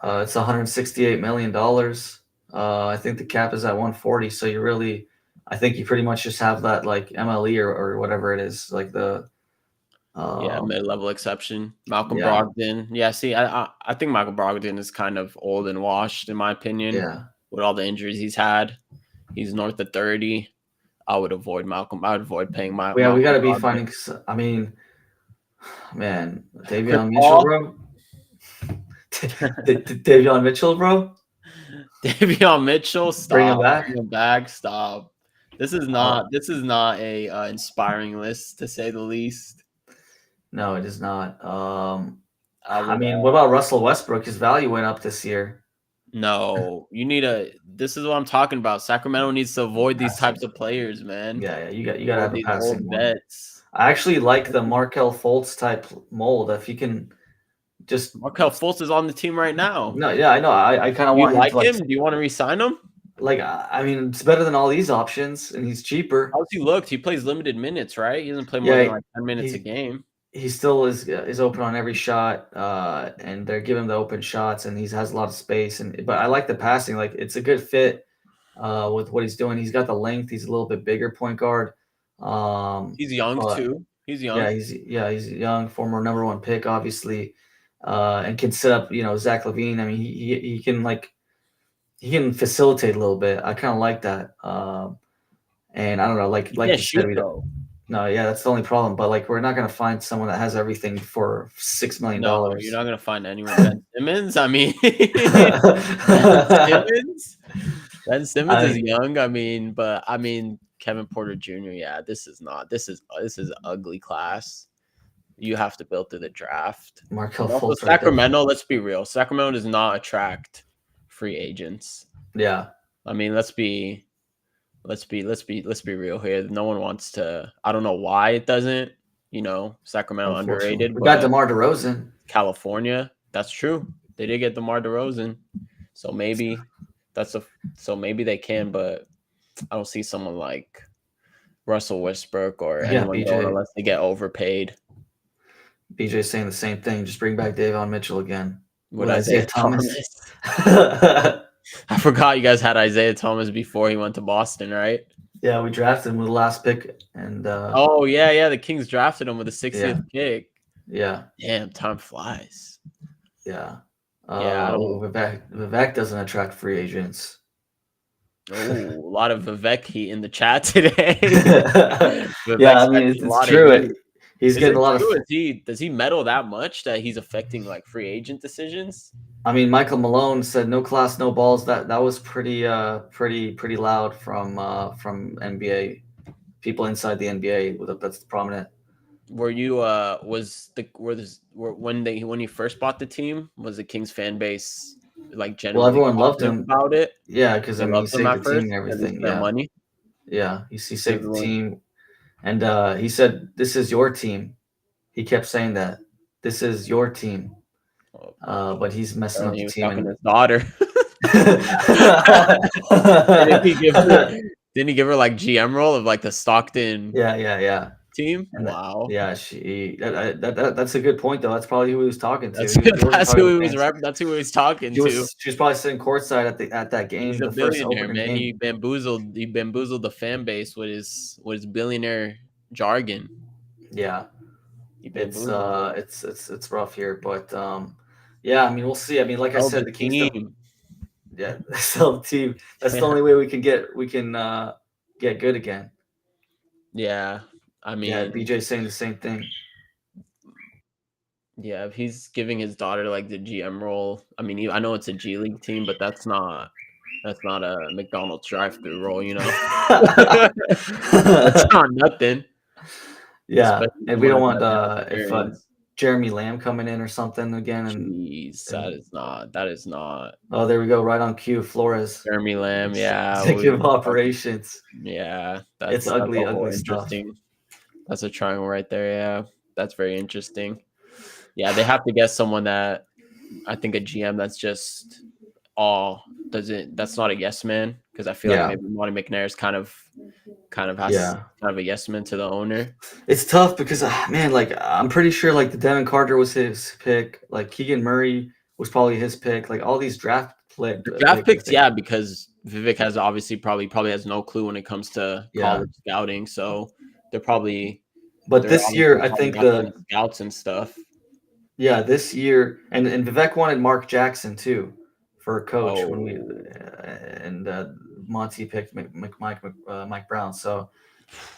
It's $168 million. I think the cap is at 140. So I think you pretty much just have that like MLE or whatever it is, like the mid-level exception. Malcolm Brogdon. Yeah, see, I think Michael Brogdon is kind of old and washed in my opinion. Yeah. With all the injuries he's had, he's north of 30. I would avoid Malcolm. I would avoid paying my. Yeah, we got to be Brogdon. finding. I mean, man, Davion Mitchell, bro. Davion Mitchell, bro. Davion Mitchell, stop. Bring him back. Bring him back. Stop. This is not. This is not a inspiring list, to say the least. No, it is not. I mean, what about Russell Westbrook? His value went up this year. No, you need this is what I'm talking about. Sacramento needs to avoid these types of players, man. Yeah, you got to have these a passing old vets. I actually like the Markelle Fultz type mold. If he can just Markelle Fultz is on the team right now. No, yeah, I know. I kind of want him. Do you want to re-sign him? Like, I mean, it's better than all these options, and he's cheaper. How's he looked? He plays limited minutes, right? He doesn't play more than like 10 minutes a game. He still is open on every shot, and they're giving him the open shots, and he has a lot of space. But I like the passing; like it's a good fit with what he's doing. He's got the length. He's a little bit bigger point guard. He's young too. He's young. Yeah, he's young, former number 1 pick, obviously, and can set up. Zach LaVine. I mean, he can facilitate a little bit. I kind of like that. And I don't know, like you said, no, yeah, that's the only problem. But like, we're not gonna find someone that has everything for $6 million. No, you're not gonna find anyone. Ben Simmons. I mean, Ben Simmons is young. I mean, but Kevin Porter Jr. Yeah, this is ugly class. you have to build through the draft. Markel And also Fultz right there. Sacramento, let's be real. Sacramento does not attract free agents. Yeah. I mean, let's be real here. No one wants to. I don't know why it doesn't. Sacramento Unfortunately, underrated, we got but DeMar DeRozan. California, that's true. They did get DeMar DeRozan, so maybe maybe they can, but I don't see someone like Russell Westbrook or Yeah, anyone going BJ. unless they get overpaid. BJ's saying the same thing. Just bring back Davion Mitchell again. With Isaiah Thomas. Yeah, I forgot you guys had Isaiah Thomas before he went to Boston, right? we drafted him with the last pick, and Oh yeah, the Kings drafted him with the 60th pick. yeah, Damn, time flies. yeah. Yeah, Vivek doesn't attract free agents. Oh, a lot of Vivek heat in the chat today. Yeah, I mean it's true. He's getting a lot of. Does he meddle that much that he's affecting like free agent decisions? I mean, Michael Malone said no class, no balls. That was pretty loud from NBA people inside the NBA. That's prominent. Were you when he first bought the team, was the Kings fan base like generally everyone loved him about it? Yeah, because I mean he saved the team first, and everything. Yeah, money. Yeah, he saved the team, and he said, "This is your team." He kept saying that, "This is your team," but he's messing up the team. Talking to his daughter. Didn't he give her like GM role of like the Stockton? Yeah. Team. And wow. That's a good point though. That's probably who he was talking to. That's who he was talking to. She was probably sitting courtside at that game. He's a billionaire, man. Game. He bamboozled the fan base with his billionaire jargon. Yeah. It's rough here, but yeah, I mean we'll see. I mean, like I said, the Kings team. Yeah, sell the team. That's the only way we can get good again. Yeah. I mean, BJ's saying the same thing. Yeah, if he's giving his daughter like the GM role, I mean, I know it's a G League team, but that's not a McDonald's drive-through role, That's not nothing. Yeah, and we don't want if Jeremy Lamb coming in or something again. Jeez, that is not. Oh, there we go, right on cue, Flores. Jeremy Lamb, yeah. Executive operations. Yeah, it's ugly stuff. That's a triangle right there. Yeah, that's very interesting. Yeah, they have to get someone that I think a GM that's just that's not a yes man, because I feel like maybe Monty McNair's kind of a yes man to the owner. It's tough because man, like I'm pretty sure like the Devin Carter was his pick, like Keegan Murray was probably his pick, like all these draft picks, yeah, because Vivek has obviously probably has no clue when it comes to college scouting, so they're probably. But this year, I think the scouts and stuff. Yeah, this year, and Vivek wanted Mark Jackson too for a coach when we and Monty picked Mike Brown. So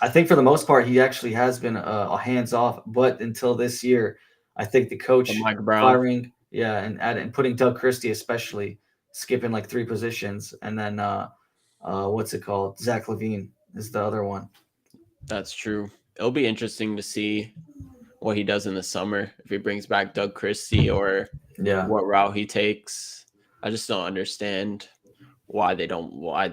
I think for the most part, he actually has been hands off. But until this year, I think the coach Mike Brown firing, and putting Doug Christie, especially skipping like 3 positions, and then what's it called? Zach LaVine is the other one. That's true. It'll be interesting to see what he does in the summer, if he brings back Doug Christie or what route he takes. I just don't understand why they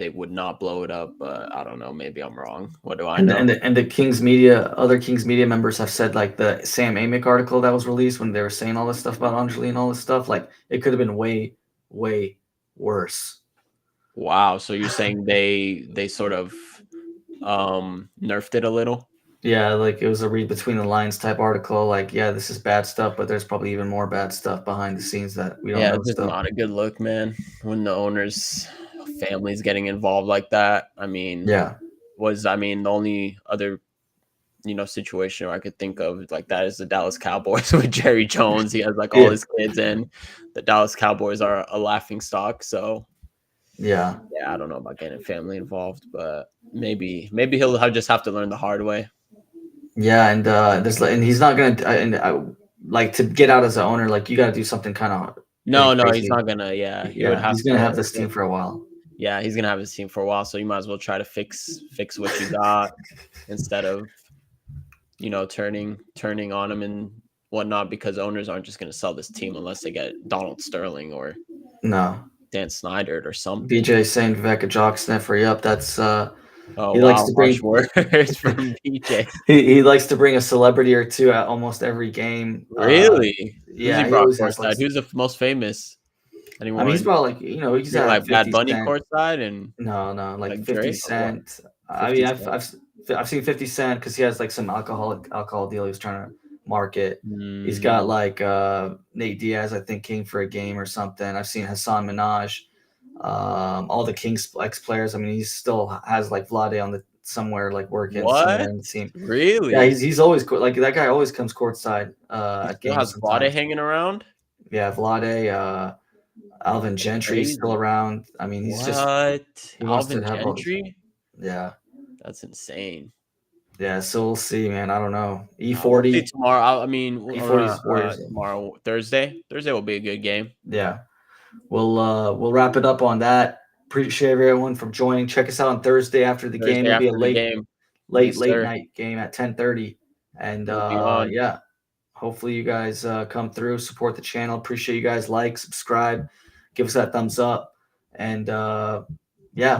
would not blow it up, but I don't know, maybe I'm wrong. What do I know? And the Kings media, other Kings media members have said, like the Sam Amick article that was released when they were saying all this stuff about Anjali and all this stuff, like it could have been way worse. Wow, so you're saying they sort of nerfed it a little? Yeah, like it was a read between the lines type article. Like, yeah, this is bad stuff, but there's probably even more bad stuff behind the scenes that we don't know. Yeah, it's just not a good look, man. When the owner's family's getting involved like that. I mean, the only other situation I could think of like that is the Dallas Cowboys with Jerry Jones. He has like all his kids, and the Dallas Cowboys are a laughing stock. So yeah, I don't know about getting family involved, but maybe he'll just have to learn the hard way. Yeah, and he's not gonna like to get out as an owner. Like you got to do something kind of. No, he's not gonna. Yeah, he's gonna have this team for a while. Yeah, he's gonna have his team for a while. So you might as well try to fix what you got instead of turning on him and whatnot, because owners aren't just going to sell this team unless they get Donald Sterling or No. Dan Snyder or something. BJ saying Viveka Jocksniffer. Yep, that's Oh he likes wow, to harsh bring words from BJ. he likes to bring a celebrity or two at almost every game. Really? Who's he Yeah, he brought always has like courtside? Who's the most famous? I mean he's Anyone? brought like he's Bring had like Bad 50 Bunny Cent. courtside and No, like like 50 Drake or what? Cent. I 50 mean Cent. I've seen 50 Cent because he has like some alcohol deal he was trying to market. He's got Mm, like Nate Diaz, I think, came for a game or something. I've seen Hassan Minaj, all the Kings ex players. I mean, he still has like Vlade on the somewhere like working somewhere what? in the team. Yeah, Really? he's always like that guy always comes courtside He at still games has Vlade sometimes. hanging around? Yeah, Vlade, Alvin That's Gentry's still crazy. around. I mean, What? he wants to Alvin have all this. Gentry? Yeah. That's insane. Yeah, so we'll see, man. I don't know. We'll see E40, tomorrow. I mean, E40's Warriors game. tomorrow, Thursday. Thursday will be a good game. Yeah. We'll wrap it up on that. Appreciate everyone from joining. Check us out on Thursday after the game. Thursday It'll be a after the game. Yes, late sir. night game at 10:30. And We'll be on. yeah, hopefully you guys come through, support the channel. Appreciate you guys. Like, subscribe, give us that thumbs up. And yeah,